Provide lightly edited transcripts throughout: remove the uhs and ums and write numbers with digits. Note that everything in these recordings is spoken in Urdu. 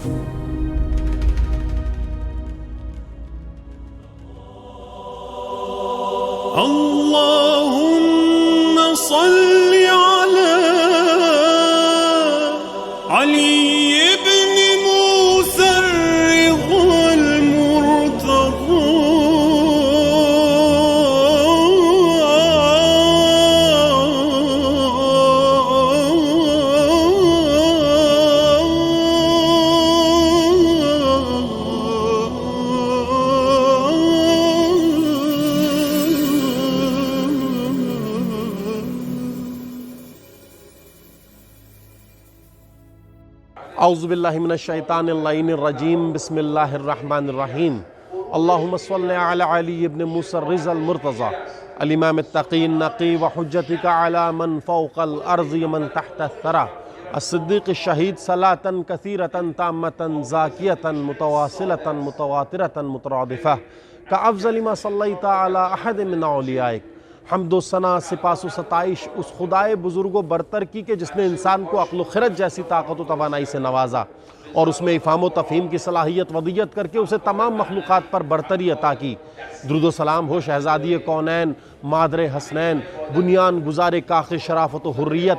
اللهم صل على علي بن موسى الرضا المرتضى اعوذ باللہ من الشیطان اللعین الرجیم بسم اللہ الرحمن الرحیم اللہم صل علی علی ابن موسیٰ الرضا المرتضی الامام التقی النقی وحجتک علی من فوق الارض ومن تحت الثری الصدیق الشہید صلاة کثیرة تامة زاکیة متواصلة متواترة مترادفة کافضل ما صلیت علی احد من اولیائک۔ حمد و ثنا، سپاس و ستائش اس خدائے بزرگ و برتر کی کہ جس نے انسان کو عقل و خرد جیسی طاقت و توانائی سے نوازا اور اس میں افہام و تفہیم کی صلاحیت ودیت کر کے اسے تمام مخلوقات پر برتری عطا کی۔ درود و سلام ہو شہزادی کونین، مادر حسنین، بنیان گزار کاخ شرافت و حریت،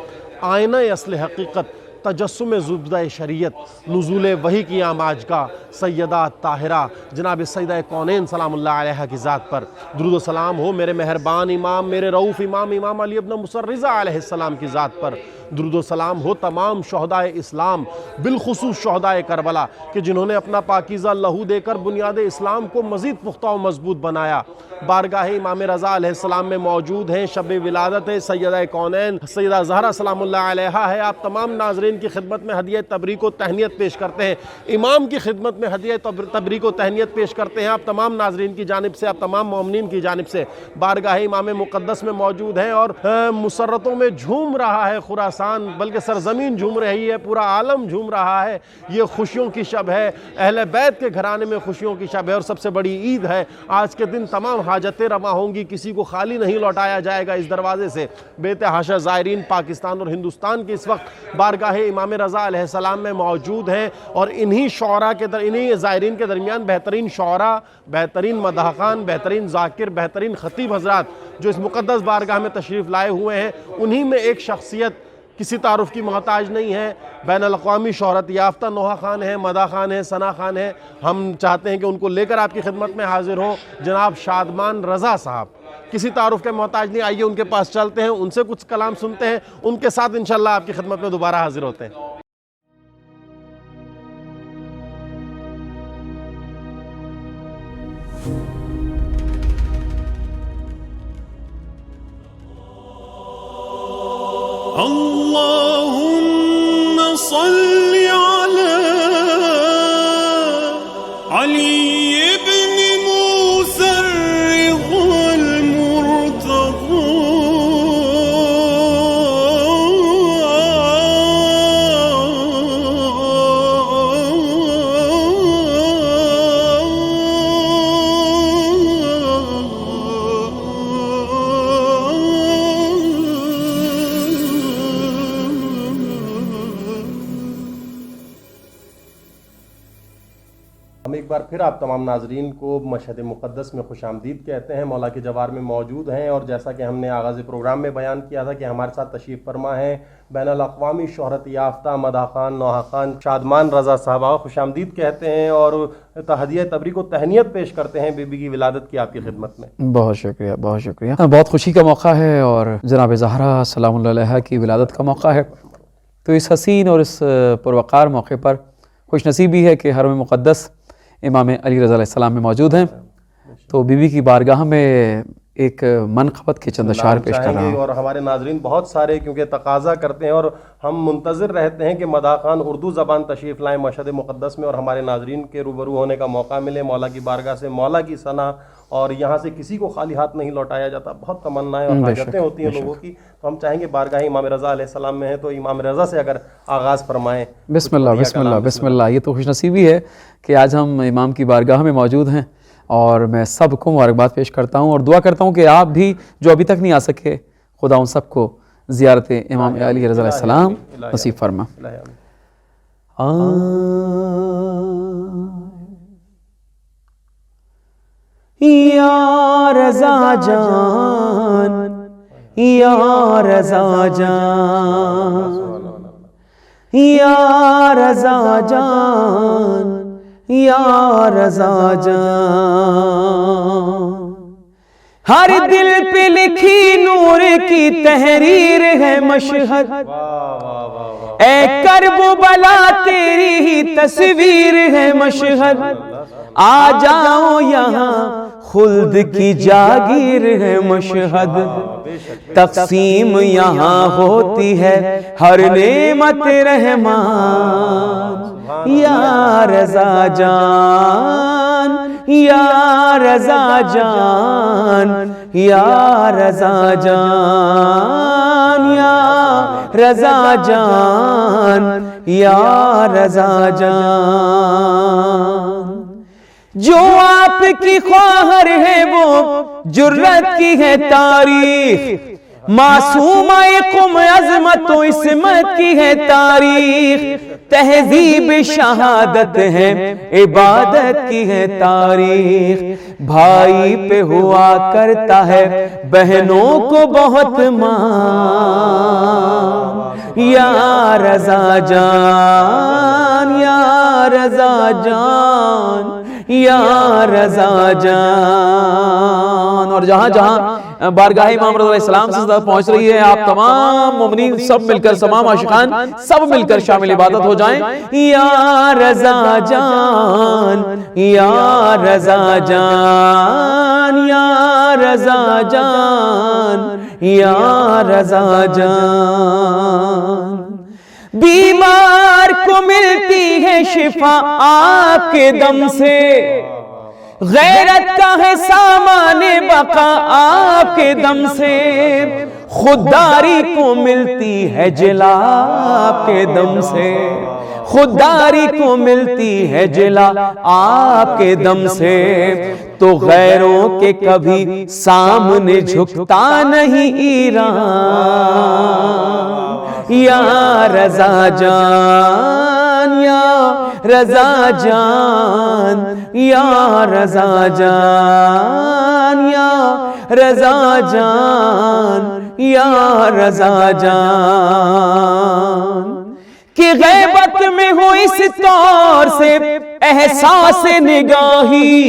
آئینہ اصل حقیقت، تجسم زبدہ شریعت، نزول وحی کی آماج کا سیدہ طاہرہ جناب سیدہ کونین سلام اللہ علیہ کی ذات پر درود و سلام ہو۔ میرے مہربان امام، میرے رؤوف امام علی ابن موسیٰ الرضا علیہ السلام کی ذات پر درود و سلام ہو۔ تمام شہدائے اسلام بالخصوص شہدائے کربلا کہ جنہوں نے اپنا پاکیزہ لہو دے کر بنیاد اسلام کو مزید پختہ و مضبوط بنایا، بارگاہ امام رضا علیہ السلام میں موجود ہیں۔ شب ولادت ہے سیدہ کونین سیدہ زہرا سلام اللہ علیہا ہے۔ آپ تمام ناظرین کی خدمت میں ہدیہ تبریک و تہنیت پیش کرتے ہیں، امام کی خدمت میں ہدیہ تبریک و تہنیت پیش کرتے ہیں۔ آپ تمام ناظرین کی جانب سے، آپ تمام مومنین کی جانب سے بارگاہ امام مقدس میں موجود ہیں اور مسرتوں میں جھوم رہا ہے خراسان، بلکہ سرزمین جھوم رہی ہے، پورا عالم جھوم رہا ہے۔ یہ خوشیوں کی شب ہے، اہل بیت کے گھرانے میں خوشیوں کی شب ہے اور سب سے بڑی عید ہے۔ آج کے دن تمام حاجتیں رواں ہوں گی، کسی کو خالی نہیں لوٹایا جائے گا اس دروازے سے۔ بے تحاشا زائرین پاکستان اور ہندوستان کے اس وقت بارگاہ امام رضا علیہ السلام میں موجود ہیں اور انہی زائرین کے درمیان بہترین شعراء، بہترین مداحخان، بہترین ذاکر، بہترین خطیب حضرات جو اس مقدس بارگاہ میں تشریف لائے ہوئے ہیں، انہی میں ایک شخصیت کسی تعارف کی محتاج نہیں ہے، بین الاقوامی شہرت یافتہ نوحہ خان ہے، مداح خان ہے، ثنا خان ہے۔ ہم چاہتے ہیں کہ ان کو لے کر آپ کی خدمت میں حاضر ہوں۔ جناب شادمان رضا صاحب کسی تعارف کے محتاج نہیں، آئیے ان کے پاس چلتے ہیں، ان سے کچھ کلام سنتے ہیں، ان کے ساتھ انشاءاللہ آپ کی خدمت میں دوبارہ حاضر ہوتے ہیں۔ اللهم صل على علي بن موسى الرضا المرتضى ہم ایک بار پھر آپ تمام ناظرین کو مشہد مقدس میں خوش آمدید کہتے ہیں۔ مولا کے جوار میں موجود ہیں اور جیسا کہ ہم نے آغاز پروگرام میں بیان کیا تھا کہ ہمارے ساتھ تشریف فرما ہیں بین الاقوامی شہرت یافتہ مداح خان، نوحہ خان شادمان رضا صاحبہ، خوش آمدید کہتے ہیں اور ہدیہ تبریک و تہنیت پیش کرتے ہیں بی بی کی ولادت کی آپ کی خدمت میں۔ بہت شکریہ، بہت شکریہ۔ بہت خوشی کا موقع ہے اور جناب زہرا سلام اللہ علیہا کی ولادت کا موقع ہے، تو اس حسین اور اس پروقار موقع پر خوش نصیبی ہے کہ حرم مقدس امام علی رضا علیہ السلام میں موجود ہیں، تو بی بی کی بارگاہ میں ایک منقبت کے چند اشعار پیش کر رہا ہوں۔ اور ہمارے ناظرین بہت سارے کیونکہ تقاضا کرتے ہیں اور ہم منتظر رہتے ہیں کہ مداح خان اردو زبان تشریف لائیں مشہد مقدس میں اور ہمارے ناظرین کے روبرو ہونے کا موقع ملے، مولا کی بارگاہ سے مولا کی ثنا، اور یہاں سے کسی کو خالی ہاتھ نہیں لوٹایا جاتا۔ بہت تمنائیں اور حاجتیں ہوتی ہیں لوگوں کی، تو ہم چاہیں گے بارگاہ امام رضا علیہ السلام میں ہے تو امام رضا سے اگر آغاز فرمائیں۔ بسم اللہ بسم اللہ بسم اللہ۔ یہ تو خوش نصیبی ہے کہ آج ہم امام کی بارگاہ میں موجود ہیں اور میں سب کو مبارکباد پیش کرتا ہوں اور دعا کرتا ہوں کہ آپ بھی جو ابھی تک نہیں آ سکے، خدا ان سب کو زیارت امام علی رضا علیہ السلام نصیب فرما۔ جان یا رضا جان یا رضا جان یا رضا جان ہر دل پہ لکھی نور کی تحریر ہے مشہد اے کرب و بلا تیری ہی تصویر ہے مشہد آ جاؤ یہاں خلد کی جاگیر ہے مشہد تقسیم یہاں ہوتی ہے ہر نعمت رحمان یا رضا جان یا رضا جان یا رضا جان یا رضا جان یا رضا جان جو آپ کی خواہر ہے وہ جرت کی ہے تاریخ معصومہ قم عظمت و عصمت کی ہے تاریخ تہذیب شہادت ہے عبادت کی ہے تاریخ بھائی پہ ہوا کرتا ہے بہنوں کو بہت مان یا رضا جان یا رضا جان یا رضا جان اور جہاں جہاں بارگاہ امام رضا علیہ السلام سے پہنچ رہی ہے آپ تمام مومنین سب مل کر تمام عاشقان سب مل کر شامل عبادت ہو جائیں یا رضا جان یا رضا جان یا رضا جان یا رضا جان بیمار کو ملتی ہے شفا آپ کے دم سے غیرت کا ہے سامان بقا آپ کے دم سے خودداری کو ملتی ہے جلا آپ کے دم سے خودداری کو ملتی ہے جلا آپ کے دم سے تو غیروں کے کبھی سامنے جھکتا نہیں ایران یا رضا جان یا رضا جان یا رضا جان یا رضا جان یا رضا جان کہ غیبت میں ہو اس طور سے احساس نگاہی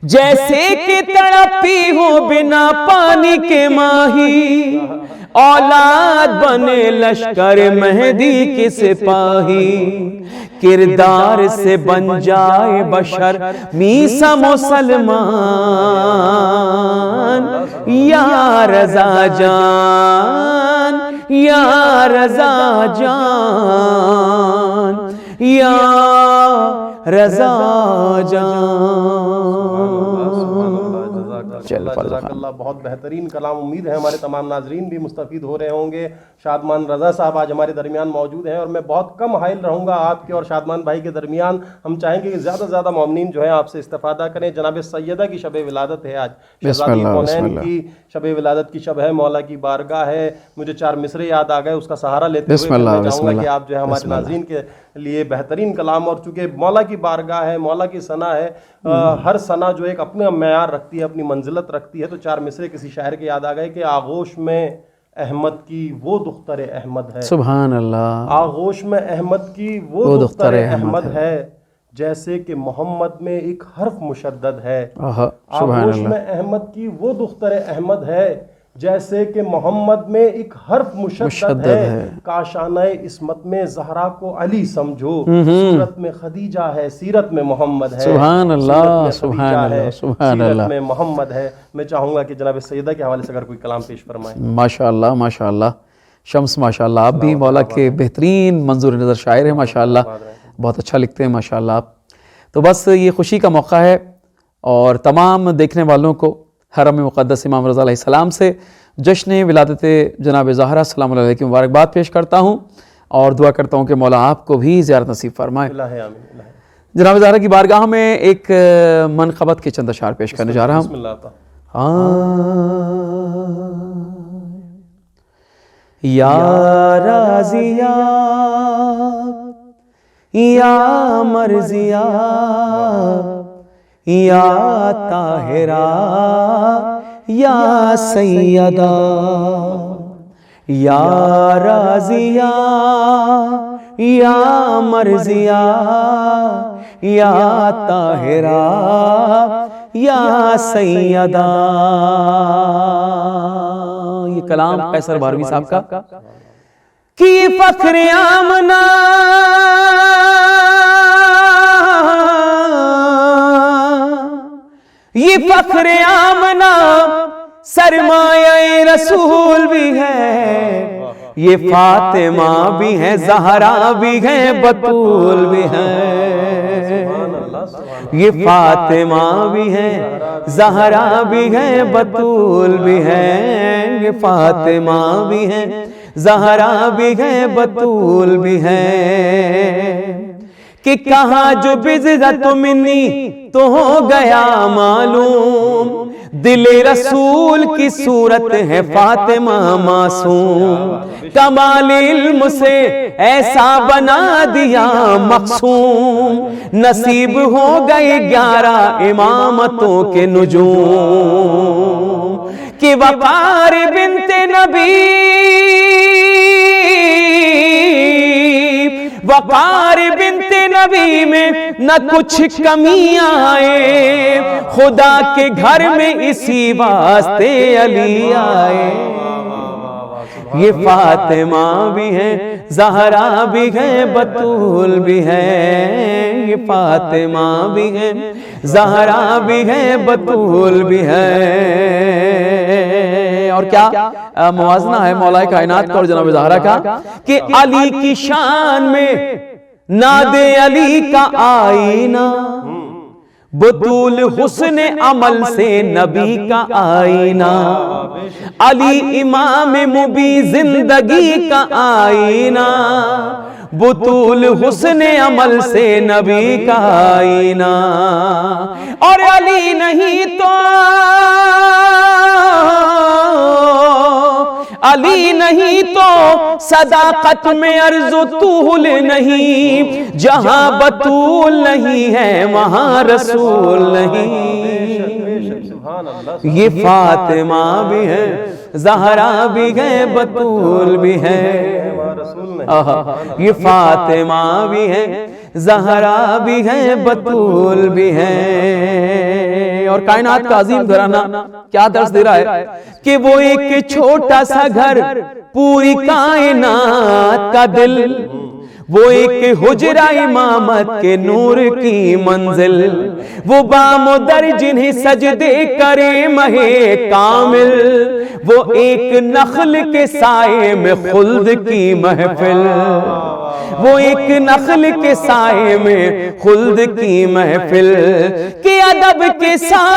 جیسے کہ تڑپی ہو بنا پانی کے ماہی اولاد بنے لشکر مہدی کے سپاہی کردار سے بن جائے بشر میسا مسلمان یا رضا جان یا رضا جان یا رضا جان جزاک اللہ بہت بہترین کلام امید ہے ہمارے تمام ناظرین بھی مستفید ہو رہے ہوں گے شادمان رضا صاحب آج ہمارے درمیان موجود ہیں اور میں بہت کم حائل رہوں گا آپ کے اور شادمان بھائی کے درمیان ہم چاہیں گے کہ زیادہ سے زیادہ مومنین جو ہیں آپ سے استفادہ کریں جناب سیدہ کی شب ولادت ہے آج شہزادی کونین کی شب ولادت کی شب ہے مولا کی بارگاہ ہے مجھے 4 مصرے یاد آ گئے اس کا سہارا لیتے ہوئے میں چاہوں گا کہ آپ جو ہے ہمارے ناظرین کے لیے بہترین کلام اور چونکہ مولا کی بارگاہ ہے مولا کی ثنا ہے ہر ثنا جو ایک اپنا معیار رکھتی ہے اپنی منزلت رکھتی ہے تو 4 مصرے کسی شاعر کے یاد آ گئے کہ آغوش میں احمد کی وہ دختر احمد ہے سبحان اللہ آغوش میں احمد کی وہ دختر احمد ہے جیسے کہ محمد میں ایک حرف مشدد ہے آغوش میں احمد کی وہ دختر احمد ہے جیسے کہ محمد میں ایک حرف مشدد ہے کاشانہ عصمت میں زہرا کو علی سمجھو صورت میں خدیجہ ہے سیرت میں محمد ہے سبحان اللہ سبحان اللہ سبحان اللہ میں محمد ہے میں چاہوں گا کہ جناب سیدہ کے حوالے سے اگر کوئی کلام پیش فرمائیں ماشاءاللہ ماشاءاللہ شمس ماشاءاللہ آپ بھی مولا کے بہترین منظور نظر شاعر ہیں ماشاءاللہ بہت اچھا لکھتے ہیں ماشاءاللہ آپ تو بس یہ خوشی کا موقع ہے اور تمام دیکھنے والوں کو حرم مقدس امام رضا علیہ السلام سے جشن ولادت جناب زہرا السلام علیہ کی مبارکباد پیش کرتا ہوں اور دعا کرتا ہوں کہ مولا آپ کو بھی زیارت نصیب فرمائے جناب زہرا کی بارگاہ میں ایک منقبت کے چند اشعار پیش کرنے جا رہا ہوں یا رازیا یا مرضیا یا طاہرہ یا سیدہ یا رازیہ یا مرضیہ یا طاہرہ یا سیدہ. یہ کلام قیصر بھاروی صاحب کا کہ فخر آمنہ یہ فخر آمنہ سرمایہ رسول بھی ہے، یہ فاطمہ بھی ہے، زہرا بھی ہے، بطول بھی ہے. یہ فاطمہ بھی ہے، زہرا بھی ہے، بطول بھی ہے. یہ فاطمہ بھی ہے، زہرا بھی ہے، بطول بھی ہے. کہ کہاں جو بزغت منی تو ہو گیا معلوم، دل رسول کی صورت ہے فاطمہ معصوم. کمال علم سے ایسا بنا دیا مقصوم، نصیب ہو گئے 11 امامتوں کے نجوم. کہ وقار بنت نبی، وقار بنت نبی میں نہ کچھ کمیاں آئے، خدا کے گھر میں اسی واسطے علی آئے. یہ فاطمہ بھی ہے، زہرا بھی ہے، بطول بھی ہے. یہ فاطمہ بھی ہے، زہرا بھی ہے، بطول بھی ہے. اور کیا موازنہ ہے مولا کائنات کا اور جناب زہرا کا کہ علی کی شان میں ناد علی کا آئینہ، بطول حسن عمل سے نبی کا آئینہ. علی امام مبی زندگی کا آئینہ، بطول حسن عمل سے نبی کا آئینہ. اور علی نہیں تو علی نہیں تو صداقت میں عرض و طول نہیں، جہاں بطول نہیں ہے وہاں رسول نہیں. یہ فاطمہ بھی ہے، زہرا بھی ہے، بطول بھی ہے. یہ فاطمہ بھی ہے، زہرا بھی ہے، بطول بھی ہے. اور کائنات کا عظیم گھرانہ کیا درس دے رہا ہے کہ وہ ایک چھوٹا سا گھر پوری کائنات کا دل، وہ ایک حجرہ امامت کے نور کی منزل، وہ بام و در جنہیں سجدے کرے مہے کامل، وہ ایک نخل کے سائے میں خلد کی محفل، وہ ایک نخل کے سائے میں خلد کی محفل. کہ ادب کے ساتھ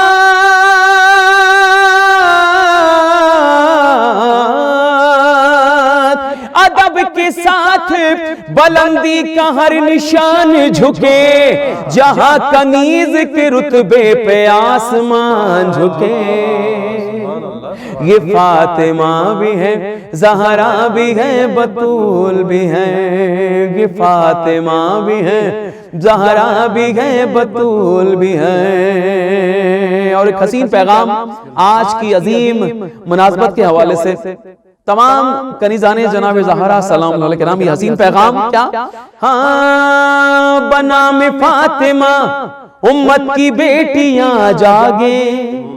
ادب کے ساتھ بلندی کا ہر نشان جھکے، جہاں کنیز کے رتبے پہ آسمان جھکے. یہ فاطمہ بھی ہے، زہرا بھی ہے، بطول بھی ہے. یہ فاطمہ بھی ہے، زہرا بھی ہے، بطول بھی ہے. اور ایک حسین پیغام آج کی عظیم مناسبت کے حوالے سے تمام کنیزان جناب زہرا سلام اللہ علیہ کرام. یہ حسین پیغام کیا؟ ہاں بنام فاطمہ امت کی بیٹیاں جاگیں،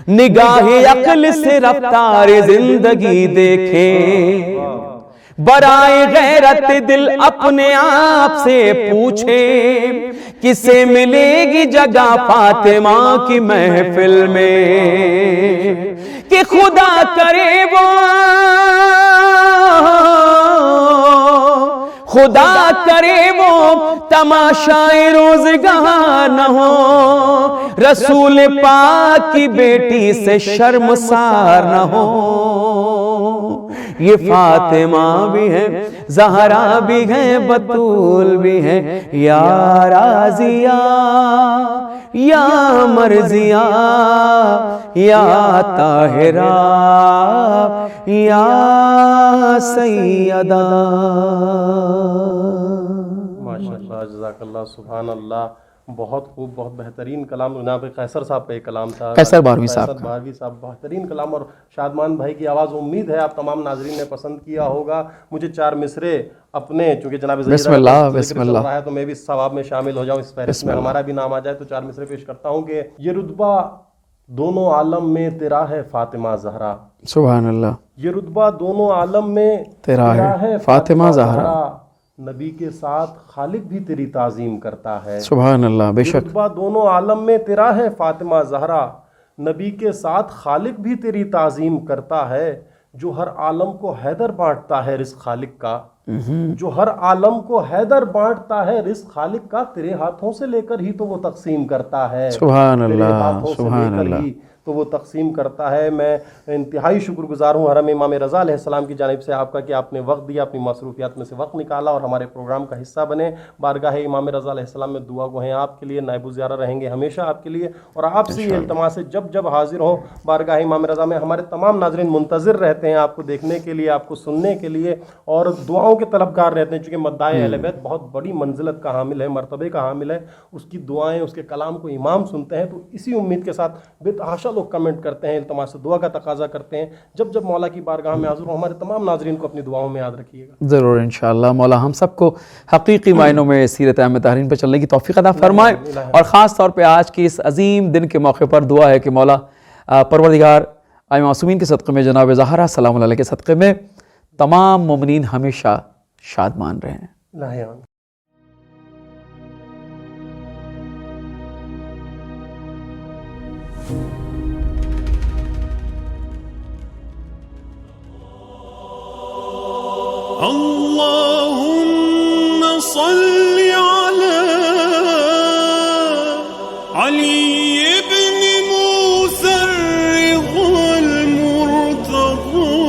نگاہ عقل سے رفتار زندگی دیکھیں، برائے غیرت دل اپنے آپ سے پوچھے، کسے ملے گی جگہ فاطمہ کی محفل میں. کہ خدا کرے وہ خدا کرے وہ تماشائے روزگار نہ ہو، رسول پاک کی بیٹی سے شرمسار نہ ہو. یہ فاطمہ بھی ہے، زہرا بھی ہے، بطول بھی ہے. یا رازیہ یا مرضیہ یا طاہرہ یا سیدہ. ماشاءاللہ، جزاک اللہ، سبحان اللہ. بہت خوب، بہت بہترین کلام جناب قیصر صاحب کا یہ کلام تھا، قیصر بہروی صاحب کا۔ بہروی صاحب بہترین کلام، اور شادمان بھائی کی آواز امید ہے آپ تمام ناظرین نے پسند کیا ہوگا۔ مجھے 4 مصرے اپنے، چونکہ جناب بسم اللہ بسم اللہ رہا ہے تو میں بھی اس ثواب میں شامل ہو جاؤں، اس فہرست میں ہمارا بھی نام آ جائے، تو 4 مصرے پیش کرتا ہوں کہ یہ رتبہ دونوں عالم میں تیرا ہے فاطمہ زہرا، سبحان اللہ، یہ رتبہ دونوں عالم میں تیرا ہے فاطمہ زہرا، نبی کے ساتھ خالق بھی تیری تعظیم کرتا ہے، سبحان اللہ، بے شک رتبہ دونوں عالم میں تیرا ہے فاطمہ زہرا، نبی کے ساتھ خالق بھی تیری تعظیم کرتا ہے، جو ہر عالم کو حیدر بانٹتا ہے رزق خالق کا، جو ہر عالم کو حیدر بانٹتا ہے رزق خالق کا، تیرے ہاتھوں سے لے کر ہی تو وہ تقسیم کرتا ہے، سبحان تیرے اللہ، ہاتھوں سے سبحان لے کر اللہ، ہی تو وہ تقسیم کرتا ہے۔ میں انتہائی شکر گزار ہوں حرم امام رضا علیہ السلام کی جانب سے آپ کا کہ آپ نے وقت دیا، اپنی مصروفیات میں سے وقت نکالا اور ہمارے پروگرام کا حصہ بنے۔ بارگاہ امام رضا علیہ السلام میں دعا گو ہیں آپ کے لیے، نائب الزیارہ رہیں گے ہمیشہ آپ کے لیے، اور آپ سے یہ التماس ہے جب جب حاضر ہوں بارگاہ امام رضا میں، ہمارے تمام ناظرین منتظر رہتے ہیں آپ کو دیکھنے کے لیے، آپ کو سننے کے لیے، اور دعاؤں کے طلبگار رہتے ہیں، چونکہ مداح اہل بیت بہت بڑی منزلت کا حامل ہے، مرتبے کا حامل ہے، اس کی دعائیں، اس کے کلام کو امام سنتے ہیں، تو اسی امید کے ساتھ بے تحاشا لوگ کمنٹ کرتے ہیں، التماس دعا کا تقاضا کرتے ہیں۔ جب جب مولا کی بارگاہ میں حاضر ہوں ہمارے تمام ناظرین کو اپنی دعاؤں میں یاد رکھیے گا۔ ضرور انشاءاللہ مولا ہم سب کو حقیقی معنوں میں سیرت احمد طاہرین پر چلنے کی توفیق عطا فرمائے، اور خاص طور پہ آج کی اس عظیم دن کے موقع پر دعا ہے کہ مولا پروردگار آئمہ معصومین کے صدقے میں، جناب زہرا سلام اللہ علیہ کے صدقے میں تمام مومنین ہمیشہ شادمان رہیں۔ الہی آمین۔ اللهم صل على علي بن موسى الرضا المرتضى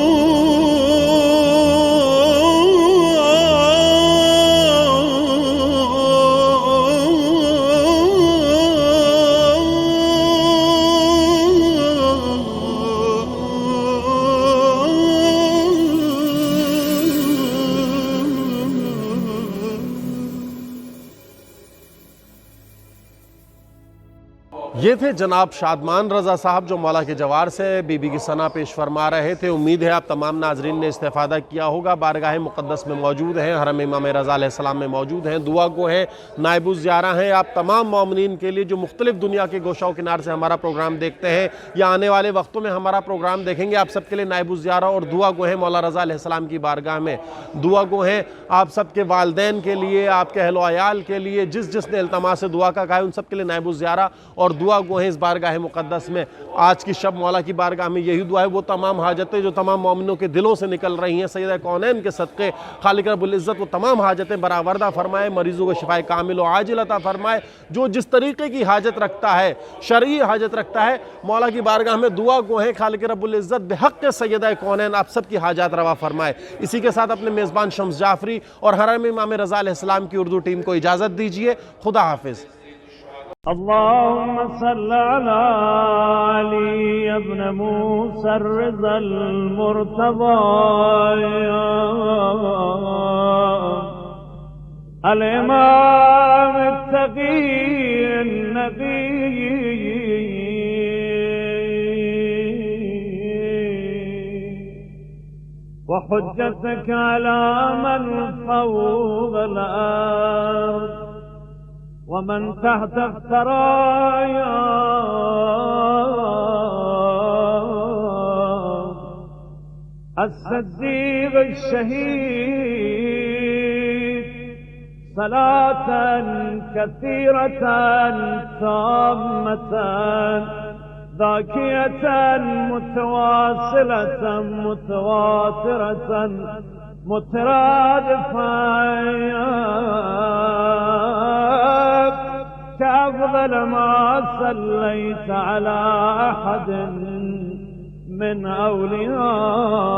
یہ تھے جناب شادمان رضا صاحب جو مولا کے جوار سے بی بی کی ثنا پیش فرما رہے تھے۔ امید ہے آپ تمام ناظرین نے استفادہ کیا ہوگا۔ بارگاہ مقدس میں موجود ہیں، حرم امام رضا علیہ السلام میں موجود ہیں، دعا گو ہیں، نائب الزیارہ ہیں آپ تمام مومنین کے لیے جو مختلف دنیا کے گوشہ و کنار سے ہمارا پروگرام دیکھتے ہیں یا آنے والے وقتوں میں ہمارا پروگرام دیکھیں گے، آپ سب کے لیے نائب الزیارہ اور دعا گو ہیں مولا رضا علیہ السلام کی بارگاہ میں۔ دعا گو ہیں آپ سب کے والدین کے لیے، آپ کے اہل و عیال کے لیے، جس نے التماس دعا کا کہا ہے ان سب کے لیے نائب الزیارہ اور دعا گو ہیں اس بارگاہ مقدس میں۔ آج کی شب مولا کی بارگاہ میں یہی دعا ہے، وہ تمام حاجتیں جو تمام مومنوں کے دلوں سے نکل رہی ہیں سیدہ کونین کے صدقے، خالق رب العزت وہ تمام حاجتیں برآوردہ فرمائے، مریضوں کو شفائے کامل و عاجل عطا فرمائے۔ جو جس طریقے کی حاجت رکھتا ہے، شرعی حاجت رکھتا ہے، مولا کی بارگاہ میں دعا گو ہیں خالق رب العزت بحق سیدہ کونین آپ سب کی حاجات روا فرمائے۔ اسی کے ساتھ اپنے میزبان شمس جعفری اور حرم امام رضا علیہ السلام کی اردو ٹیم کو اجازت دیجیے۔ خدا حافظ۔ اللهم صل على علي بن موسى الرضا المرتضى الإمام التقي النبي وحجتك على من فوق الأرض ومن تحت الثرايا الصديق الشهيد صلاة كثيرة تامة ذاكية متواصلة متواترة مترادفة كأفضل ما صليت على أحد من أوليائك